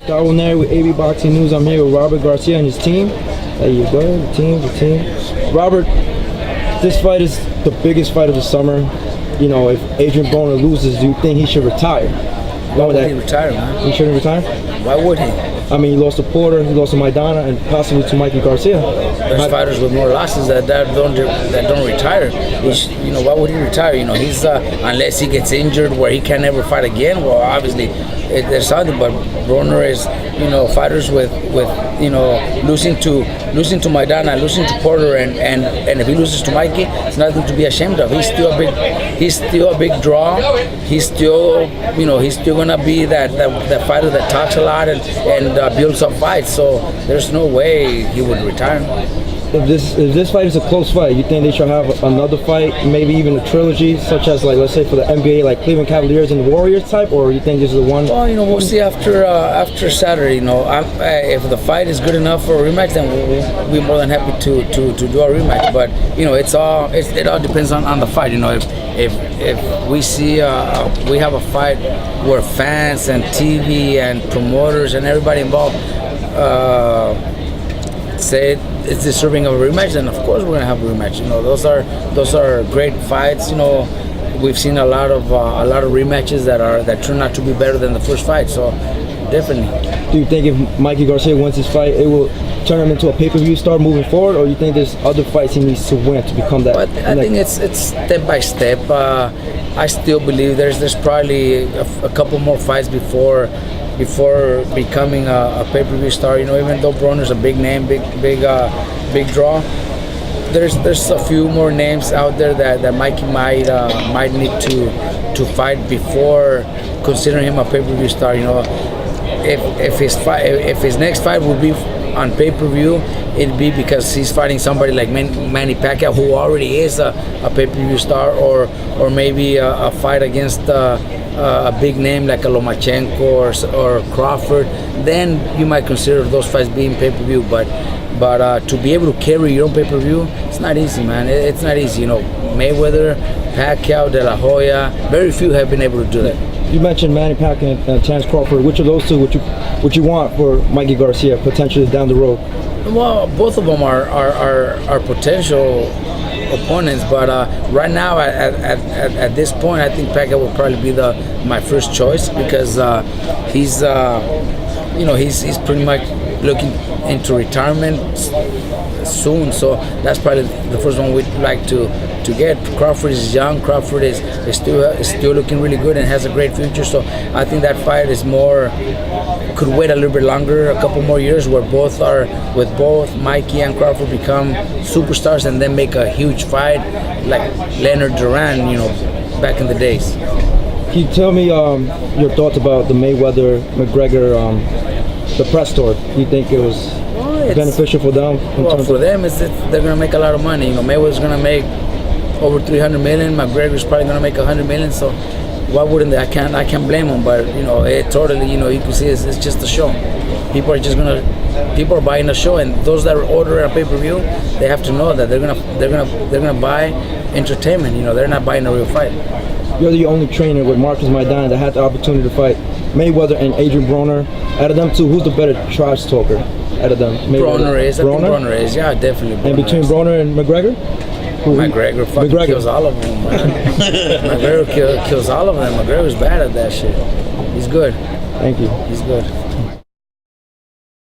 Broner with AB Boxing News. I'm here with Robert Garcia and his team. There you go, the team. Robert, this fight is the biggest fight of the summer. You know, if Adrian Broner loses, do you think he should retire? Why would he retire, man? He shouldn't retire? Why would he? I mean, he lost to Porter, he lost to Maidana, and possibly to Mikey Garcia. There's fighters with more losses that don't retire. You know, why would he retire? You know, he's unless he gets injured where he can never fight again. Well, obviously, there's something. But Broner is, you know, fighters with you know, losing to Maidana, losing to Porter, and if he loses to Mikey, it's nothing to be ashamed of. He's still a big draw. He's still, you know, he's still gonna be that fighter that talks a lot and builds up fights. So there's no way he would retire. If this fight is a close fight, you think they should have another fight, maybe even a trilogy, such as, like, let's say for the NBA, like Cleveland Cavaliers and Warriors type, or you think this is the one? Well, you know, we'll see after Saturday. You know, if the fight is good enough for a rematch, then we'll be more than happy to do a rematch. But you know, it all depends on the fight. You know, if we see we have a fight where fans and TV and promoters and everybody involved say it's deserving of a rematch, then of course we're gonna have a rematch. You know, those are great fights. You know, we've seen a lot of rematches that turn out to be better than the first fight. So definitely. Do you think if Mikey Garcia wins this fight, it will turn him into a pay-per-view star moving forward, or you think there's other fights he needs to win to become that? But I think it's step by step. I still believe there's probably a couple more fights before becoming a pay-per-view star. You know, even though Broner's a big name, big draw, there's a few more names out there that Mikey might need to fight before considering him a pay-per-view star. You know, if his next fight would be on pay-per-view, it'd be because he's fighting somebody like Manny Pacquiao, who already is a pay-per-view star, or maybe a fight against a big name like a Lomachenko or Crawford. Then you might consider those fights being pay-per-view. But to be able to carry your own pay-per-view, it's not easy, man. It's not easy. You know, Mayweather, Pacquiao, De La Hoya, very few have been able to do that. You mentioned Manny Pacquiao and Terence Crawford. Which of those two would you want for Mikey Garcia potentially down the road? Well, both of them are potential opponents, but right now at this point, I think Pacquiao will probably be my first choice because he's you know, he's pretty much looking into retirement soon, so that's probably the first one we'd like to get. Crawford is young. Crawford is still looking really good and has a great future. So I think that fight is could wait a little bit longer, a couple more years, where both Mikey and Crawford become superstars and then make a huge fight like Leonard Duran, you know, back in the days. Can you tell me your thoughts about the Mayweather-McGregor the press tour? Do you think it was beneficial for them? Well, for them, they're going to make a lot of money. You know, Mayweather's going to make over 300 million. McGregor's probably going to make 100 million. So why wouldn't they? I can't blame them. But you know, it totally. You know, you can see it's just a show. People are buying a show, and those that order a pay-per-view, they have to know that they're gonna buy entertainment. You know, they're not buying a real fight. You're the only trainer with Marcus Maidana that had the opportunity to fight Mayweather and Adrian Broner. Out of them two, who's the better trash talker? Out of them, Broner is. I think Broner is. Yeah, definitely. And between Broner and McGregor? McGregor fucking kills all of them, man. McGregor kills all of them. McGregor's bad at that shit. He's good. Thank you. He's good.